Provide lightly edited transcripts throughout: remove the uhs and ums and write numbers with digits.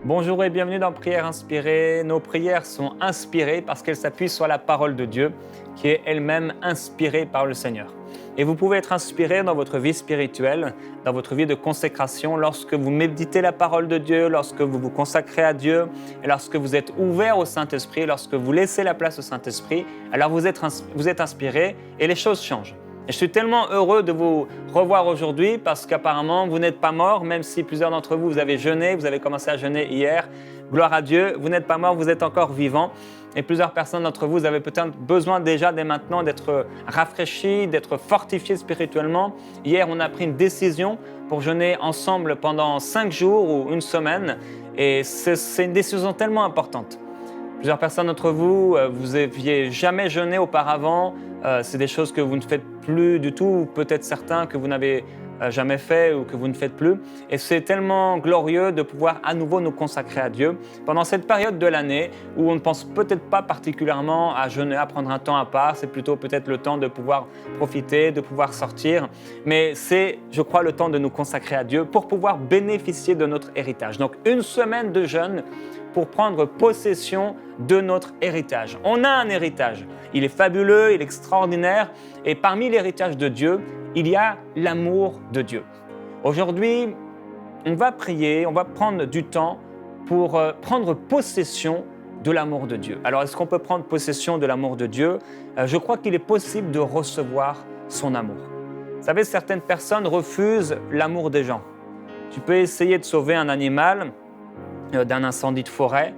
Bonjour et bienvenue dans Prières inspirées. Nos prières sont inspirées parce qu'elles s'appuient sur la parole de Dieu, qui est elle-même inspirée par le Seigneur. Et vous pouvez être inspiré dans votre vie spirituelle, dans votre vie de consécration, lorsque vous méditez la parole de Dieu, lorsque vous vous consacrez à Dieu, et lorsque vous êtes ouvert au Saint-Esprit, lorsque vous laissez la place au Saint-Esprit, alors vous êtes inspiré et les choses changent. Et je suis tellement heureux de vous revoir aujourd'hui parce qu'apparemment, vous n'êtes pas mort, même si plusieurs d'entre vous, vous avez jeûné, vous avez commencé à jeûner hier. Gloire à Dieu, vous n'êtes pas mort, vous êtes encore vivant. Et plusieurs personnes d'entre vous, vous avez peut-être besoin déjà dès maintenant d'être rafraîchis, d'être fortifiés spirituellement. Hier, on a pris une décision pour jeûner ensemble pendant 5 jours ou une semaine. Et c'est une décision tellement importante. Plusieurs personnes d'entre vous, vous n'aviez jamais jeûné auparavant. C'est des choses que vous ne faites plus du tout, ou peut-être certains que vous n'avez jamais fait ou que vous ne faites plus. Et c'est tellement glorieux de pouvoir à nouveau nous consacrer à Dieu pendant cette période de l'année où on ne pense peut-être pas particulièrement à jeûner, à prendre un temps à part. C'est plutôt peut-être le temps de pouvoir profiter, de pouvoir sortir. Mais c'est, je crois, le temps de nous consacrer à Dieu pour pouvoir bénéficier de notre héritage. Donc, une semaine de jeûne pour prendre possession de notre héritage. On a un héritage. Il est fabuleux, il est extraordinaire. Et parmi l'héritage de Dieu, il y a l'amour de Dieu. Aujourd'hui, on va prier, on va prendre du temps pour prendre possession de l'amour de Dieu. Alors, est-ce qu'on peut prendre possession de l'amour de Dieu ? Je crois qu'il est possible de recevoir son amour. Vous savez, certaines personnes refusent l'amour des gens. Tu peux essayer de sauver un animal d'un incendie de forêt,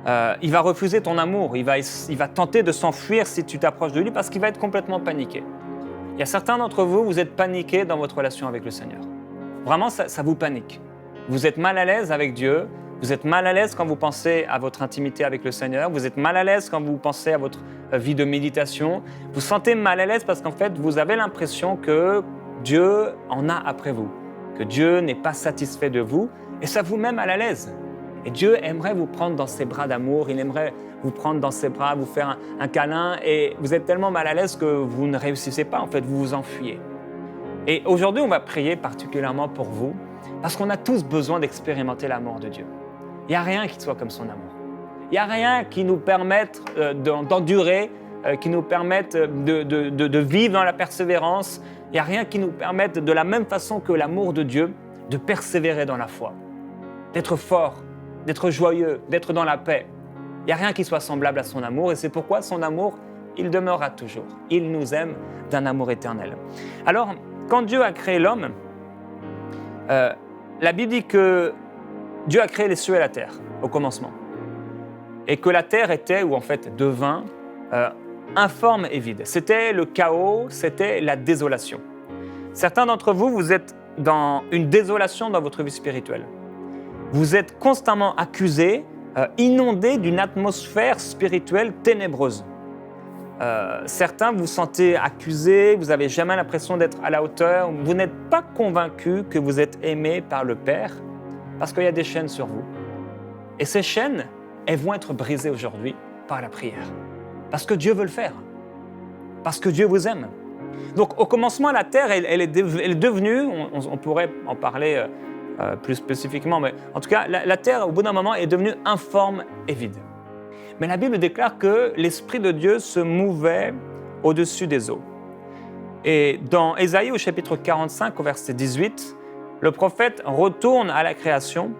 il va refuser ton amour, il va tenter de s'enfuir si tu t'approches de lui parce qu'il va être complètement paniqué. Il y a certains d'entre vous, vous êtes paniqués dans votre relation avec le Seigneur. Vraiment, ça vous panique. Vous êtes mal à l'aise avec Dieu, vous êtes mal à l'aise quand vous pensez à votre intimité avec le Seigneur, vous êtes mal à l'aise quand vous pensez à votre vie de méditation, vous sentez mal à l'aise parce qu'en fait, vous avez l'impression que Dieu en a après vous, que Dieu n'est pas satisfait de vous et ça vous met mal à l'aise. Et Dieu aimerait vous prendre dans ses bras d'amour, il aimerait vous prendre dans ses bras, vous faire un câlin et vous êtes tellement mal à l'aise que vous ne réussissez pas, en fait, vous vous enfuyez. Et aujourd'hui, on va prier particulièrement pour vous parce qu'on a tous besoin d'expérimenter l'amour de Dieu. Il n'y a rien qui soit comme son amour. Il n'y a rien qui nous permette d'endurer, qui nous permette de vivre dans la persévérance. Il n'y a rien qui nous permette, de la même façon que l'amour de Dieu, de persévérer dans la foi, d'être fort, d'être joyeux, d'être dans la paix. Il n'y a rien qui soit semblable à son amour et c'est pourquoi son amour, il demeurera toujours. Il nous aime d'un amour éternel. Alors, quand Dieu a créé l'homme, la Bible dit que Dieu a créé les cieux et la terre au commencement et que la terre était, ou en fait devint, informe et vide. C'était le chaos, c'était la désolation. Certains d'entre vous, vous êtes dans une désolation dans votre vie spirituelle. Vous êtes constamment accusés, inondés d'une atmosphère spirituelle ténébreuse. Certains vous sentez accusés, vous n'avez jamais l'impression d'être à la hauteur, vous n'êtes pas convaincus que vous êtes aimés par le Père parce qu'il y a des chaînes sur vous. Et ces chaînes, elles vont être brisées aujourd'hui par la prière. Parce que Dieu veut le faire. Parce que Dieu vous aime. Donc au commencement, la terre, elle est devenue, on pourrait en parler plus spécifiquement, mais en tout cas, la terre, au bout d'un moment, est devenue informe et vide. Mais la Bible déclare que l'Esprit de Dieu se mouvait au-dessus des eaux. Et dans Ésaïe, au chapitre 45, au verset 18, le prophète retourne à la création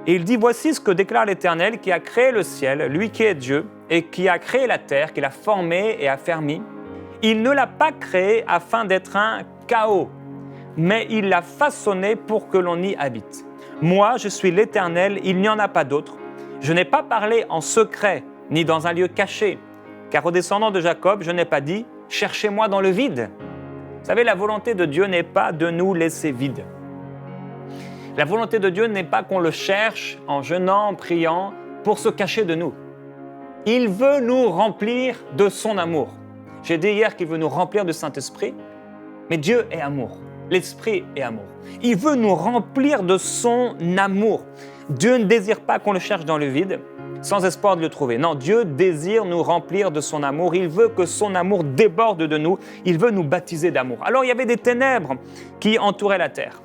et il dit « Voici ce que déclare l'Éternel qui a créé le ciel, lui qui est Dieu, et qui a créé la terre, qui l'a formée et affermie. Il ne l'a pas créée afin d'être un chaos, mais il l'a façonnée pour que l'on y habite. Moi, je suis l'Éternel, il n'y en a pas d'autre. Je n'ai pas parlé en secret, ni dans un lieu caché, car aux descendants de Jacob, je n'ai pas dit « Cherchez-moi dans le vide ». Vous savez, la volonté de Dieu n'est pas de nous laisser vides. La volonté de Dieu n'est pas qu'on le cherche en jeûnant, en priant, pour se cacher de nous. Il veut nous remplir de son amour. J'ai dit hier qu'il veut nous remplir du Saint-Esprit, mais Dieu est amour. L'Esprit est amour. Il veut nous remplir de son amour. Dieu ne désire pas qu'on le cherche dans le vide, sans espoir de le trouver. Non, Dieu désire nous remplir de son amour. Il veut que son amour déborde de nous. Il veut nous baptiser d'amour. Alors, il y avait des ténèbres qui entouraient la terre.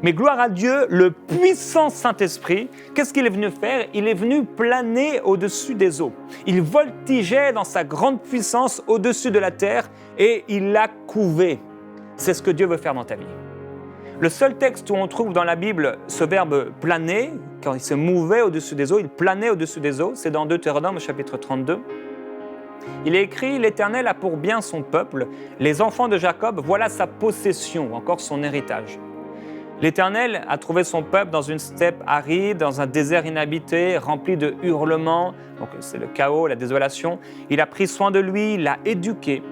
Mais gloire à Dieu, le puissant Saint-Esprit, qu'est-ce qu'il est venu faire? Il est venu planer au-dessus des eaux. Il voltigeait dans sa grande puissance au-dessus de la terre et il l'a couvé. C'est ce que Dieu veut faire dans ta vie. Le seul texte où on trouve dans la Bible ce verbe « planer », quand il se mouvait au-dessus des eaux, il planait au-dessus des eaux, c'est dans Deutéronome au chapitre 32. Il est écrit « L'Éternel a pour bien son peuple, les enfants de Jacob, voilà sa possession, encore son héritage. » L'Éternel a trouvé son peuple dans une steppe aride, dans un désert inhabité, rempli de hurlements, donc c'est le chaos, la désolation. Il a pris soin de lui, il l'a éduqué,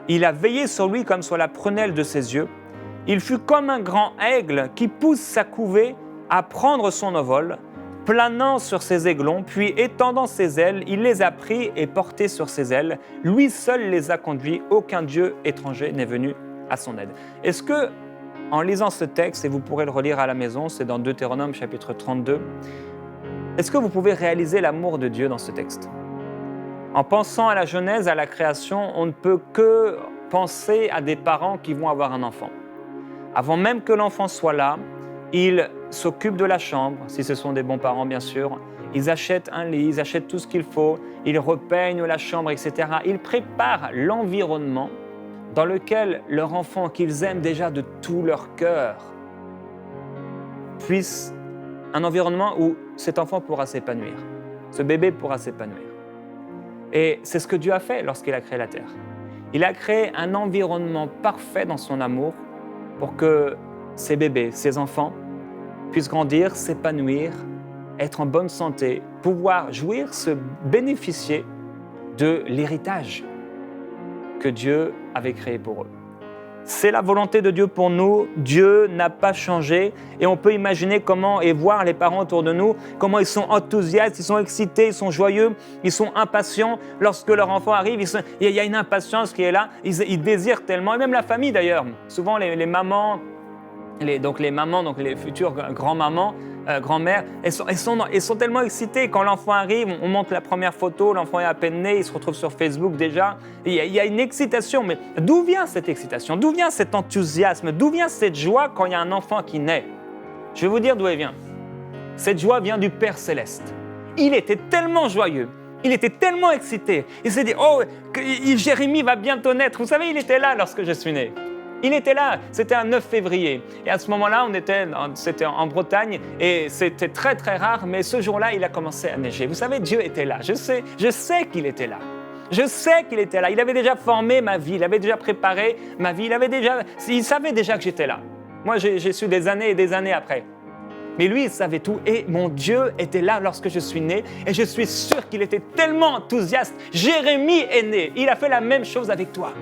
il a veillé sur lui comme sur la prunelle de ses yeux. Il fut comme un grand aigle qui pousse sa couvée à prendre son envol, planant sur ses aiglons, puis étendant ses ailes, il les a pris et portés sur ses ailes. Lui seul les a conduits, aucun dieu étranger n'est venu à son aide. Est-ce que, en lisant ce texte, et vous pourrez le relire à la maison, c'est dans Deutéronome chapitre 32, est-ce que vous pouvez réaliser l'amour de Dieu dans ce texte? En pensant à la Genèse, à la création, on ne peut que penser à des parents qui vont avoir un enfant. Avant même que l'enfant soit là, ils s'occupent de la chambre, si ce sont des bons parents bien sûr. Ils achètent un lit, ils achètent tout ce qu'il faut, ils repeignent la chambre, etc. Ils préparent l'environnement dans lequel leur enfant, qu'ils aiment déjà de tout leur cœur, puisse un environnement où cet enfant pourra s'épanouir, ce bébé pourra s'épanouir. Et c'est ce que Dieu a fait lorsqu'il a créé la terre. Il a créé un environnement parfait dans son amour pour que ces bébés, ces enfants, puissent grandir, s'épanouir, être en bonne santé, pouvoir jouir, se bénéficier de l'héritage que Dieu avait créé pour eux. C'est la volonté de Dieu pour nous. Dieu n'a pas changé et on peut imaginer comment et voir les parents autour de nous, comment ils sont enthousiastes, ils sont excités, ils sont joyeux, ils sont impatients. Lorsque leur enfant arrive, il y a une impatience qui est là, ils désirent tellement, et même la famille d'ailleurs. Souvent les mamans, donc les futures grands-mamans, grand-mères, elles sont tellement excitées. Quand l'enfant arrive, on montre la première photo, l'enfant est à peine né, il se retrouve sur Facebook déjà. Il y a une excitation, mais d'où vient cette excitation? D'où vient cet enthousiasme? D'où vient cette joie quand il y a un enfant qui naît? Je vais vous dire d'où elle vient. Cette joie vient du Père Céleste. Il était tellement joyeux, il était tellement excité. Il s'est dit, oh, Jérémie va bientôt naître. Vous savez, il était là lorsque je suis né. Il était là, c'était un 9 février. Et à ce moment-là, c'était en Bretagne et c'était très très rare, mais ce jour-là, il a commencé à neiger. Vous savez, Dieu était là, je sais qu'il était là. Je sais qu'il était là. Il avait déjà formé ma vie, il avait déjà préparé ma vie, il savait déjà que j'étais là. Moi, j'ai su des années et des années après. Mais lui, il savait tout et mon Dieu était là lorsque je suis né et je suis sûr qu'il était tellement enthousiaste. Jérémie est né, il a fait la même chose avec toi.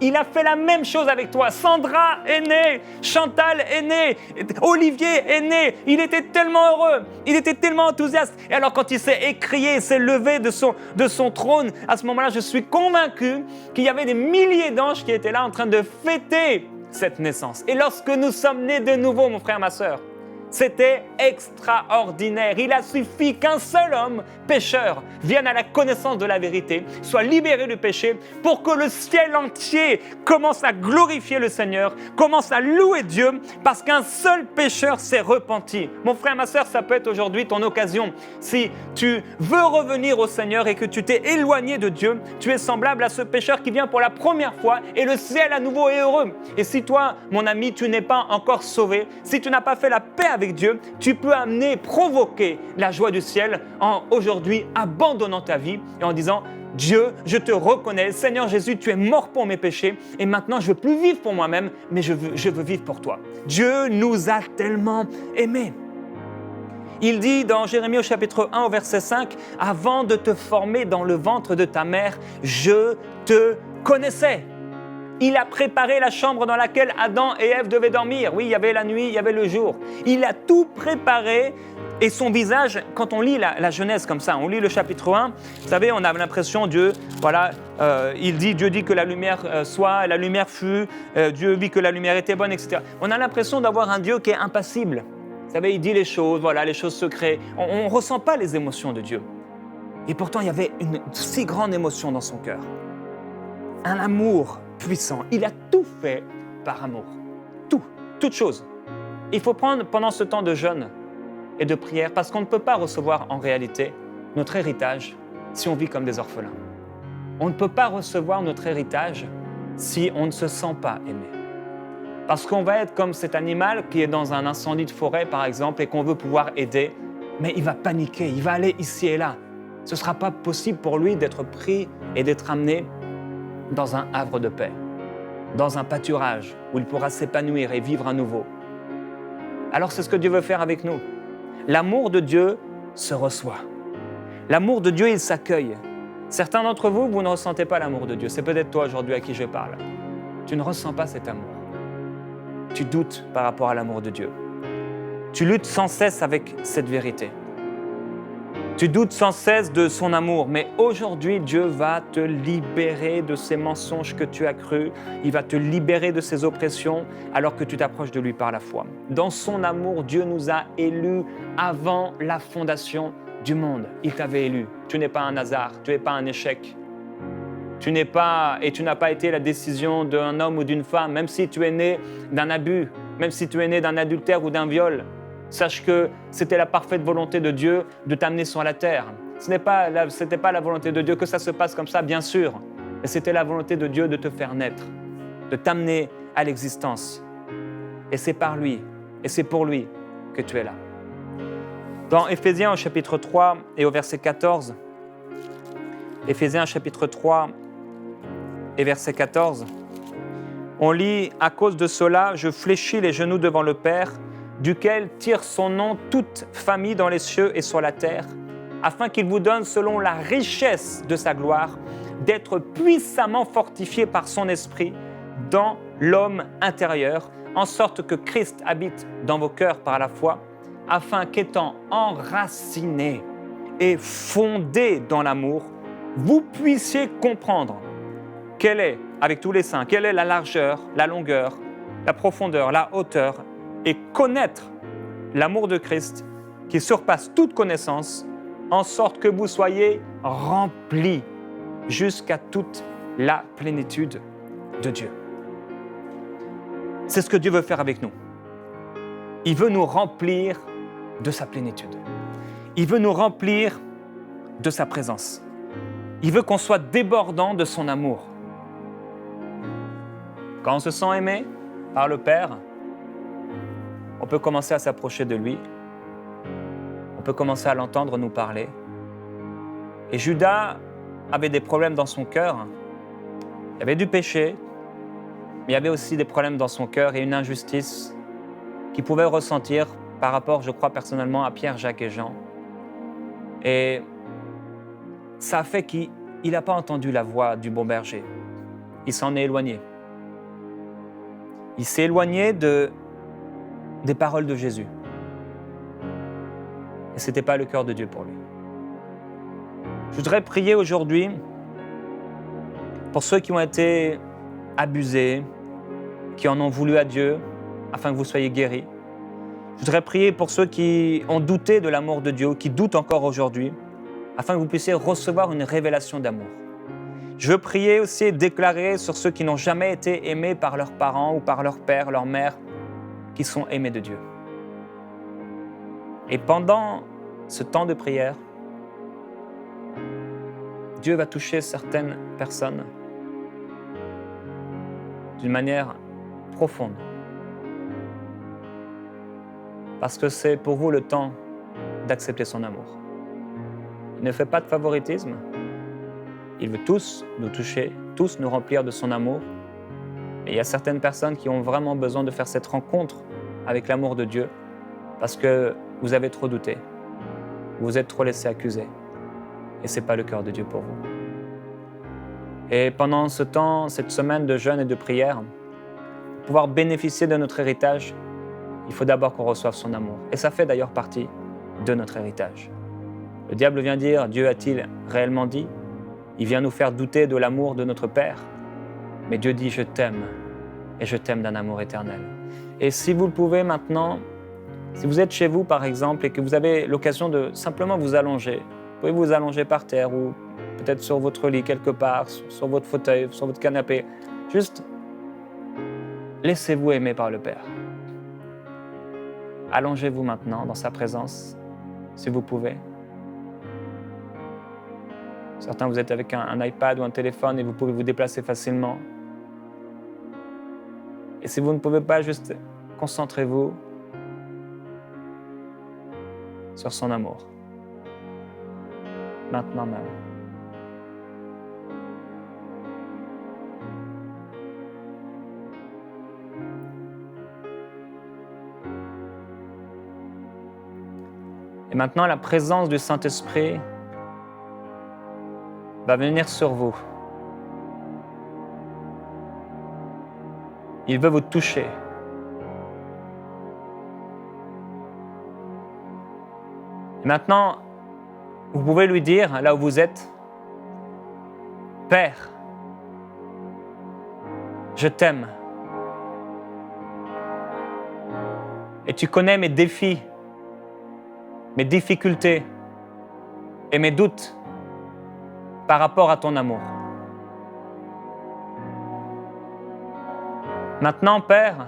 Il a fait la même chose avec toi. Sandra est née, Chantal est née, Olivier est né. Il était tellement heureux, il était tellement enthousiaste. Et alors quand il s'est écrié, il s'est levé de son trône, à ce moment-là, je suis convaincu qu'il y avait des milliers d'anges qui étaient là en train de fêter cette naissance. Et lorsque nous sommes nés de nouveau, mon frère, ma sœur, c'était extraordinaire. Il a suffi qu'un seul homme, pécheur, vienne à la connaissance de la vérité, soit libéré du péché, pour que le ciel entier commence à glorifier le Seigneur, commence à louer Dieu, parce qu'un seul pécheur s'est repenti. Mon frère, ma sœur, ça peut être aujourd'hui ton occasion. Si tu veux revenir au Seigneur et que tu t'es éloigné de Dieu, tu es semblable à ce pécheur qui vient pour la première fois et le ciel à nouveau est heureux. Et si toi, mon ami, tu n'es pas encore sauvé, si tu n'as pas fait la paix avec Dieu, tu peux provoquer la joie du ciel en aujourd'hui abandonnant ta vie et en disant « Dieu, je te reconnais, Seigneur Jésus, tu es mort pour mes péchés et maintenant je ne veux plus vivre pour moi-même, mais je veux vivre pour toi. » Dieu nous a tellement aimés. Il dit dans Jérémie au chapitre 1 au verset 5 « Avant de te former dans le ventre de ta mère, je te connaissais. » Il a préparé la chambre dans laquelle Adam et Ève devaient dormir. Oui, il y avait la nuit, il y avait le jour. Il a tout préparé et son visage, quand on lit la Genèse comme ça, on lit le chapitre 1, vous savez, on a l'impression, Dieu dit que la lumière soit, la lumière fut, Dieu vit que la lumière était bonne, etc. On a l'impression d'avoir un Dieu qui est impassible. Vous savez, il dit les choses, voilà, les choses se créent. On ne ressent pas les émotions de Dieu. Et pourtant, il y avait une si grande émotion dans son cœur. Un amour puissant. Il a tout fait par amour. Toute chose. il faut prendre pendant ce temps de jeûne et de prière, parce qu'on ne peut pas recevoir en réalité notre héritage si on vit comme des orphelins. On ne peut pas recevoir notre héritage si on ne se sent pas aimé. Parce qu'on va être comme cet animal qui est dans un incendie de forêt, par exemple, et qu'on veut pouvoir aider, mais il va paniquer, il va aller ici et là. Ce ne sera pas possible pour lui d'être pris et d'être amené dans un havre de paix, dans un pâturage où il pourra s'épanouir et vivre à nouveau. Alors c'est ce que Dieu veut faire avec nous. L'amour de Dieu se reçoit. L'amour de Dieu, il s'accueille. Certains d'entre vous, vous ne ressentez pas l'amour de Dieu. C'est peut-être toi aujourd'hui à qui je parle. Tu ne ressens pas cet amour. Tu doutes par rapport à l'amour de Dieu. Tu luttes sans cesse avec cette vérité. Tu doutes sans cesse de son amour, mais aujourd'hui, Dieu va te libérer de ces mensonges que tu as crus. Il va te libérer de ces oppressions alors que tu t'approches de lui par la foi. Dans son amour, Dieu nous a élus avant la fondation du monde. Il t'avait élu. Tu n'es pas un hasard, tu n'es pas un échec. Tu n'as pas été la décision d'un homme ou d'une femme, même si tu es né d'un abus, même si tu es né d'un adultère ou d'un viol. Sache que c'était la parfaite volonté de Dieu de t'amener sur la terre. Ce n'était pas la volonté de Dieu que ça se passe comme ça, bien sûr, mais c'était la volonté de Dieu de te faire naître, de t'amener à l'existence. Et c'est par lui, et c'est pour lui que tu es là. Dans Éphésiens au chapitre 3 et au verset 14, Éphésiens chapitre 3 et verset 14, on lit « À cause de cela, je fléchis les genoux devant le Père, duquel tire son nom toute famille dans les cieux et sur la terre, afin qu'il vous donne, selon la richesse de sa gloire, d'être puissamment fortifié par son esprit dans l'homme intérieur, en sorte que Christ habite dans vos cœurs par la foi, afin qu'étant enraciné et fondé dans l'amour, vous puissiez comprendre quelle est, avec tous les saints, quelle est la largeur, la longueur, la profondeur, la hauteur, et connaître l'amour de Christ qui surpasse toute connaissance, en sorte que vous soyez remplis jusqu'à toute la plénitude de Dieu. C'est ce que Dieu veut faire avec nous. Il veut nous remplir de sa plénitude. Il veut nous remplir de sa présence. Il veut qu'on soit débordant de son amour. Quand on se sent aimé par le Père, on peut commencer à s'approcher de lui. On peut commencer à l'entendre nous parler. Et Judas avait des problèmes dans son cœur. Il y avait du péché, mais il y avait aussi des problèmes dans son cœur et une injustice qu'il pouvait ressentir par rapport, je crois personnellement, à Pierre, Jacques et Jean. Et ça a fait qu'il n'a pas entendu la voix du bon berger. Il s'en est éloigné. Il s'est éloigné des paroles de Jésus. Et ce n'était pas le cœur de Dieu pour lui. Je voudrais prier aujourd'hui pour ceux qui ont été abusés, qui en ont voulu à Dieu, afin que vous soyez guéris. Je voudrais prier pour ceux qui ont douté de l'amour de Dieu, qui doutent encore aujourd'hui, afin que vous puissiez recevoir une révélation d'amour. Je veux prier aussi et déclarer sur ceux qui n'ont jamais été aimés par leurs parents ou par leur père, leur mère, qui sont aimés de Dieu. Et pendant ce temps de prière, Dieu va toucher certaines personnes d'une manière profonde. Parce que c'est pour vous le temps d'accepter son amour. Il ne fait pas de favoritisme. Il veut tous nous toucher, tous nous remplir de son amour. Et il y a certaines personnes qui ont vraiment besoin de faire cette rencontre avec l'amour de Dieu parce que vous avez trop douté, vous êtes trop laissé accuser. Et ce n'est pas le cœur de Dieu pour vous. Et pendant ce temps, cette semaine de jeûne et de prière, pour pouvoir bénéficier de notre héritage, il faut d'abord qu'on reçoive son amour. Et ça fait d'ailleurs partie de notre héritage. Le diable vient dire, Dieu a-t-il réellement dit? Il vient nous faire douter de l'amour de notre Père. Mais Dieu dit, je t'aime, et je t'aime d'un amour éternel. Et si vous le pouvez maintenant, si vous êtes chez vous par exemple, et que vous avez l'occasion de simplement vous allonger, vous pouvez vous allonger par terre ou peut-être sur votre lit quelque part, sur votre fauteuil, sur votre canapé. Juste, laissez-vous aimer par le Père. Allongez-vous maintenant dans sa présence, si vous pouvez. Certains, vous êtes avec un iPad ou un téléphone et vous pouvez vous déplacer facilement. Et si vous ne pouvez pas, juste concentrez-vous sur son amour. Maintenant même. Et maintenant, la présence du Saint-Esprit va venir sur vous. Il veut vous toucher. Et maintenant, vous pouvez lui dire, là où vous êtes, « Père, je t'aime. Et tu connais mes défis, mes difficultés et mes doutes par rapport à ton amour. Maintenant, Père,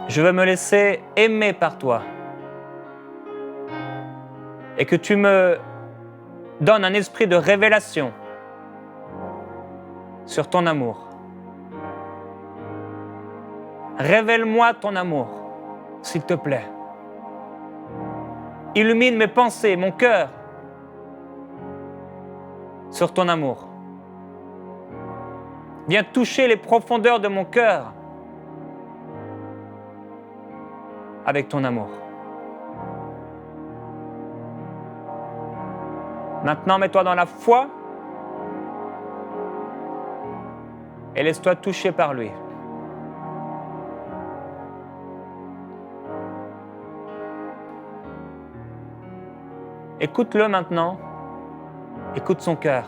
je veux me laisser aimer par toi et que tu me donnes un esprit de révélation sur ton amour. Révèle-moi ton amour, s'il te plaît. Illumine mes pensées, mon cœur, sur ton amour. Viens toucher les profondeurs de mon cœur avec ton amour. Maintenant, mets-toi dans la foi et laisse-toi toucher par lui. Écoute-le maintenant. Écoute son cœur.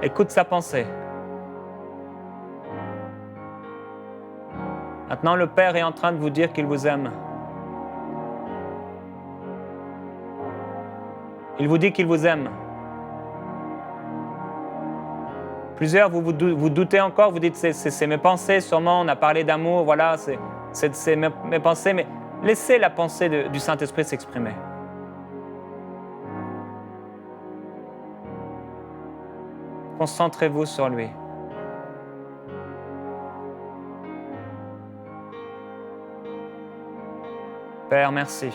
Écoute sa pensée. Maintenant, le Père est en train de vous dire qu'il vous aime. Il vous dit qu'il vous aime. Plusieurs, vous doutez encore, vous dites c'est mes pensées, sûrement, on a parlé d'amour, voilà, c'est mes pensées, mais laissez la pensée du Saint-Esprit s'exprimer. Concentrez-vous sur lui. Père, merci.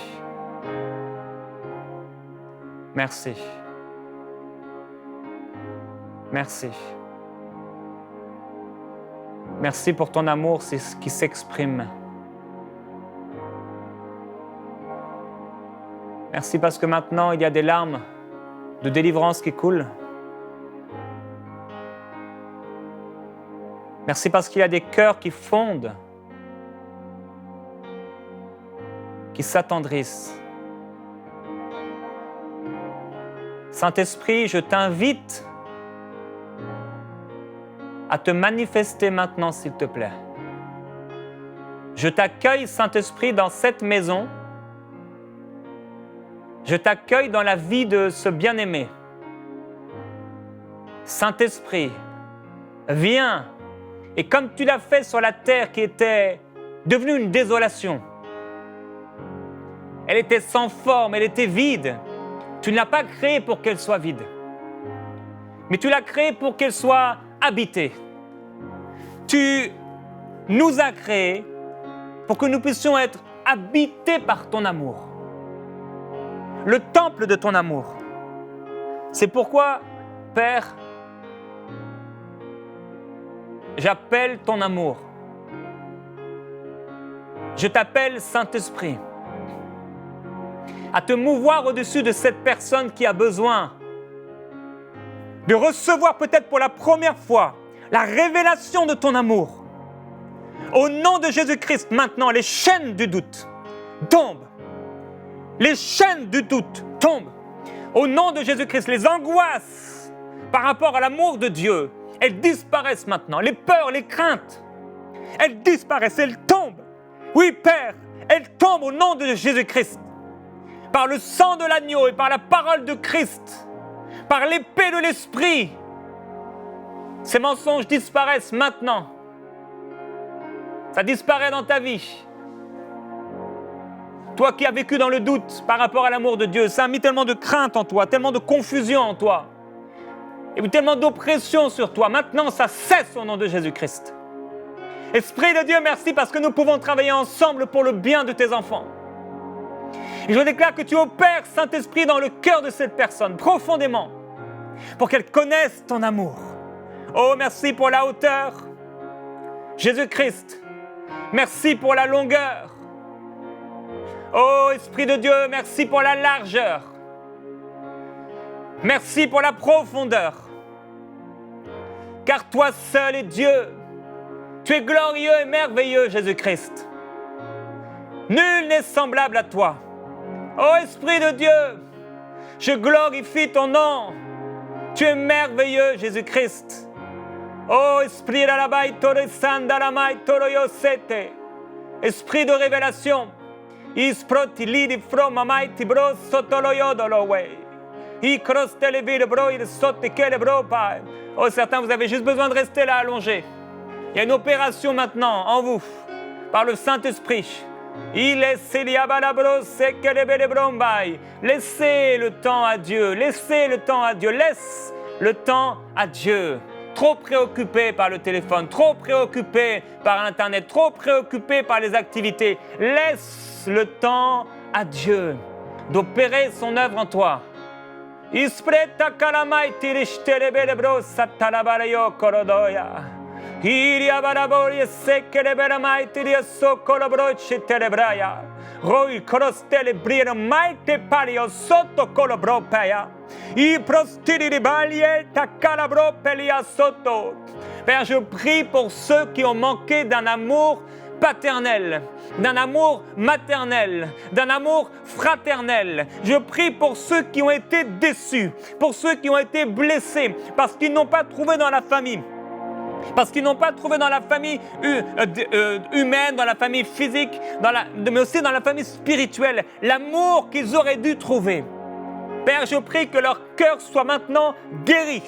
Merci. Merci. Merci pour ton amour, c'est ce qui s'exprime. Merci parce que maintenant, il y a des larmes de délivrance qui coulent. Merci parce qu'il y a des cœurs qui fondent, qui s'attendrissent. Saint-Esprit, je t'invite à te manifester maintenant, s'il te plaît. Je t'accueille, Saint-Esprit, dans cette maison. Je t'accueille dans la vie de ce bien-aimé. Saint-Esprit, viens, et comme tu l'as fait sur la terre qui était devenue une désolation, elle était sans forme, elle était vide. Tu ne l'as pas créée pour qu'elle soit vide, mais tu l'as créée pour qu'elle soit habitée. Tu nous as créés pour que nous puissions être habités par ton amour. Le temple de ton amour. C'est pourquoi, Père, j'appelle ton amour. Je t'appelle Saint-Esprit à te mouvoir au-dessus de cette personne qui a besoin de recevoir peut-être pour la première fois la révélation de ton amour. Au nom de Jésus-Christ, maintenant, les chaînes du doute tombent. Les chaînes du doute tombent. Au nom de Jésus-Christ, les angoisses par rapport à l'amour de Dieu, elles disparaissent maintenant. Les peurs, les craintes, elles disparaissent, elles tombent. Oui, Père, elles tombent au nom de Jésus-Christ. Par le sang de l'agneau et par la parole de Christ, par l'épée de l'Esprit, Ces mensonges disparaissent maintenant. Ça disparaît dans ta vie. Toi qui as vécu dans le doute par rapport à l'amour de Dieu, ça a mis tellement de crainte en toi, tellement de confusion en toi, et tellement d'oppression sur toi. Maintenant, ça cesse au nom de Jésus-Christ. Esprit de Dieu, merci parce que nous pouvons travailler ensemble pour le bien de tes enfants. Et je déclare que tu opères, Saint-Esprit, dans le cœur de cette personne, profondément, pour qu'elle connaisse ton amour. Oh, merci pour la hauteur, Jésus-Christ. Merci pour la longueur. Oh, Esprit de Dieu, merci pour la largeur. Merci pour la profondeur. Car toi seul es Dieu. Tu es glorieux et merveilleux, Jésus-Christ. Nul n'est semblable à toi. Oh, Esprit de Dieu, je glorifie ton nom. Tu es merveilleux, Jésus-Christ. Oh, Esprit Esprit de révélation. Oh, certains, vous avez juste besoin de rester là allongé. Il y a une opération maintenant en vous, par le Saint-Esprit. Laissez le temps à Dieu, laissez le temps à Dieu, laisse le temps à Dieu. Trop préoccupé par le téléphone, trop préoccupé par Internet, trop préoccupé par les activités. Laisse le temps à Dieu d'opérer son œuvre en toi. Ispreta kalamai tirishtelebele bro satalabarayo korodoya. Iria barabori sekelebelmai tiriaso kolobroche telebraya. Roi krostele brira maite palio sotto kolobropaya. I prostiri ribaliel takalabro pelia sotto. Père, je prie pour ceux qui ont manqué d'un amour paternel, d'un amour maternel, d'un amour fraternel. Je prie pour ceux qui ont été déçus, pour ceux qui ont été blessés, parce qu'ils n'ont pas trouvé dans la famille. Parce qu'ils n'ont pas trouvé dans la famille humaine, dans la famille physique, mais aussi dans la famille spirituelle, l'amour qu'ils auraient dû trouver. Père, je prie que leur cœur soit maintenant guéri.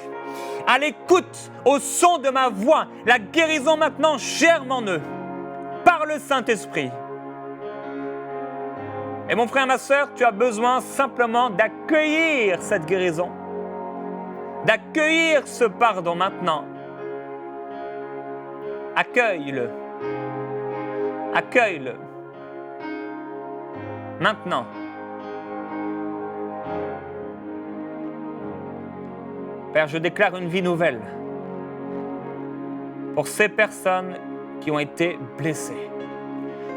À l'écoute, au son de ma voix, la guérison maintenant germe en eux, par le Saint-Esprit. Et mon frère, ma sœur, tu as besoin simplement d'accueillir cette guérison, d'accueillir ce pardon maintenant. Accueille-le. Accueille-le. Maintenant. Père, je déclare une vie nouvelle pour ces personnes qui ont été blessées.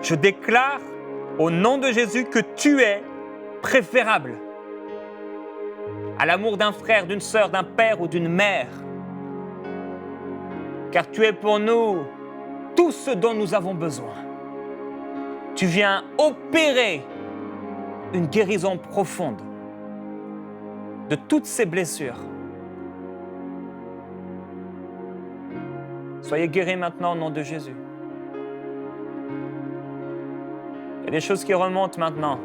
Je déclare au nom de Jésus que tu es préférable à l'amour d'un frère, d'une sœur, d'un père ou d'une mère. Car tu es pour nous tout ce dont nous avons besoin. Tu viens opérer une guérison profonde de toutes ces blessures. Soyez guéris maintenant au nom de Jésus. Il y a des choses qui remontent maintenant.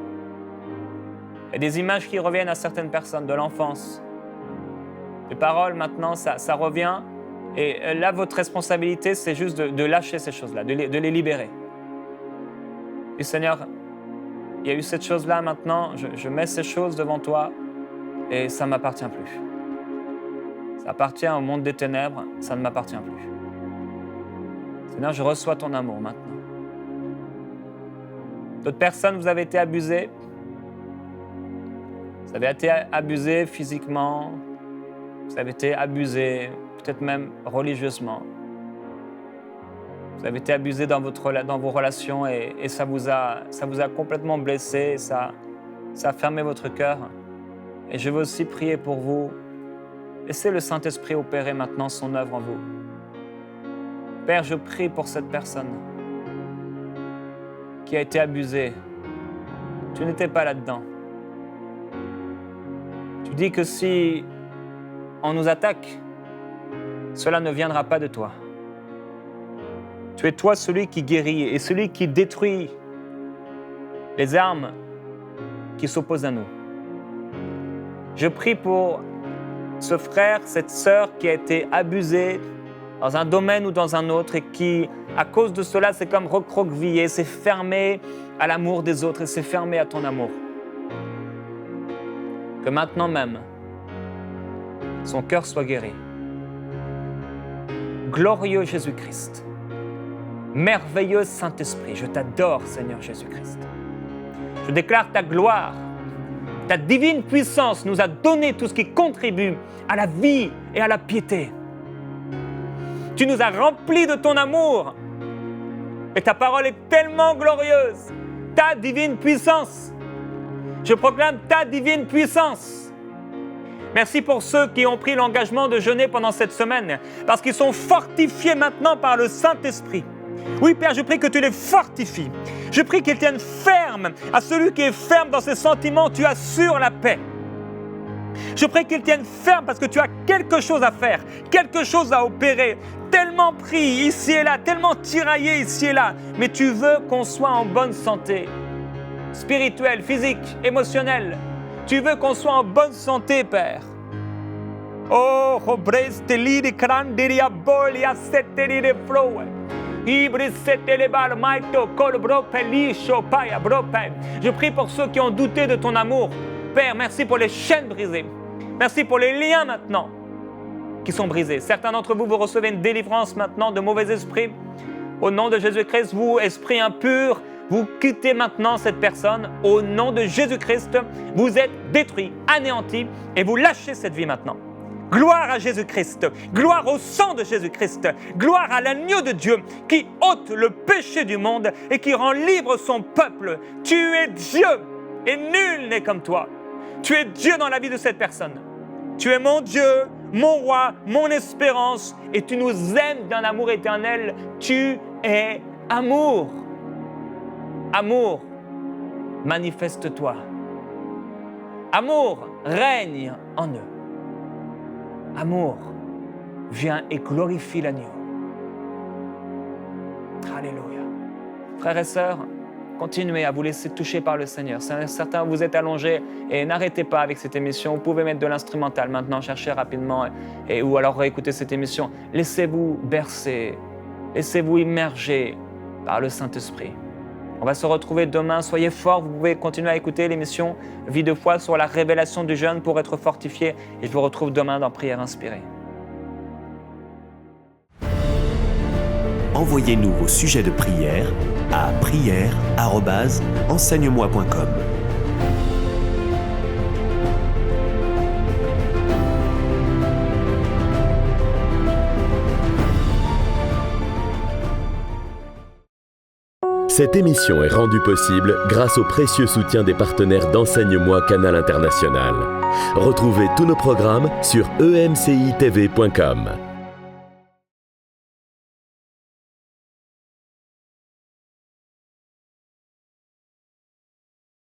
Il y a des images qui reviennent à certaines personnes de l'enfance. Les paroles maintenant, ça revient. Et là, votre responsabilité, c'est juste de lâcher ces choses-là, de les libérer. Et Seigneur, il y a eu cette chose-là maintenant, je mets ces choses devant toi et ça ne m'appartient plus. Ça appartient au monde des ténèbres, ça ne m'appartient plus. Seigneur, je reçois ton amour maintenant. D'autres personnes, vous avez été abusées. Vous avez été abusées physiquement, vous avez été abusés, peut-être même religieusement. Vous avez été abusé dans vos relations et ça vous a complètement blessé, ça a fermé votre cœur. Et je veux aussi prier pour vous. Laissez le Saint-Esprit opérer maintenant son œuvre en vous. Père, je prie pour cette personne qui a été abusée. Tu n'étais pas là-dedans. Tu dis que si on nous attaque, cela ne viendra pas de toi. Tu es toi celui qui guérit et celui qui détruit les armes qui s'opposent à nous. Je prie pour ce frère, cette sœur qui a été abusée dans un domaine ou dans un autre et qui, à cause de cela, c'est comme recroquevillé, c'est fermé à l'amour des autres et c'est fermé à ton amour. Que maintenant même, son cœur soit guéri. Glorieux Jésus-Christ, merveilleux Saint-Esprit, je t'adore Seigneur Jésus-Christ. Je déclare ta gloire, ta divine puissance nous a donné tout ce qui contribue à la vie et à la piété. Tu nous as remplis de ton amour et ta parole est tellement glorieuse. Ta divine puissance. Je proclame ta divine puissance. Merci pour ceux qui ont pris l'engagement de jeûner pendant cette semaine parce qu'ils sont fortifiés maintenant par le Saint-Esprit. Oui, Père, je prie que tu les fortifies. Je prie qu'ils tiennent ferme. À celui qui est ferme dans ses sentiments, tu assures la paix. Je prie qu'ils tiennent ferme parce que tu as quelque chose à faire, quelque chose à opérer. Tellement pris ici et là, tellement tiraillé ici et là. Mais tu veux qu'on soit en bonne santé, spirituelle, physique, émotionnelle. Tu veux qu'on soit en bonne santé, Père. Oh, je prie pour ceux qui ont douté de ton amour. Père, merci pour les chaînes brisées. Merci pour les liens maintenant qui sont brisés. Certains d'entre vous, vous recevez une délivrance maintenant de mauvais esprits. Au nom de Jésus-Christ, vous, esprit impur, vous quittez maintenant cette personne. Au nom de Jésus-Christ, vous êtes détruits, anéantis et vous lâchez cette vie maintenant. Gloire à Jésus-Christ, gloire au sang de Jésus-Christ, gloire à l'agneau de Dieu qui ôte le péché du monde et qui rend libre son peuple. Tu es Dieu et nul n'est comme toi. Tu es Dieu dans la vie de cette personne. Tu es mon Dieu, mon roi, mon espérance et tu nous aimes d'un amour éternel. Tu es amour. Amour, manifeste-toi. Amour, règne en eux. Amour, viens et glorifie l'agneau. Alléluia. Frères et sœurs, continuez à vous laisser toucher par le Seigneur. Certains, vous êtes allongés et n'arrêtez pas avec cette émission. Vous pouvez mettre de l'instrumental maintenant, cherchez rapidement ou alors réécouter cette émission. Laissez-vous bercer, laissez-vous immerger par le Saint-Esprit. On va se retrouver demain. Soyez forts. Vous pouvez continuer à écouter l'émission Vie de foi sur la révélation du jeûne pour être fortifié. Et je vous retrouve demain dans Prière inspirée. Envoyez-nous vos sujets de prière à prière@enseigne-moi.com. Cette émission est rendue possible grâce au précieux soutien des partenaires d'Enseigne-moi Canal International. Retrouvez tous nos programmes sur emcitv.com.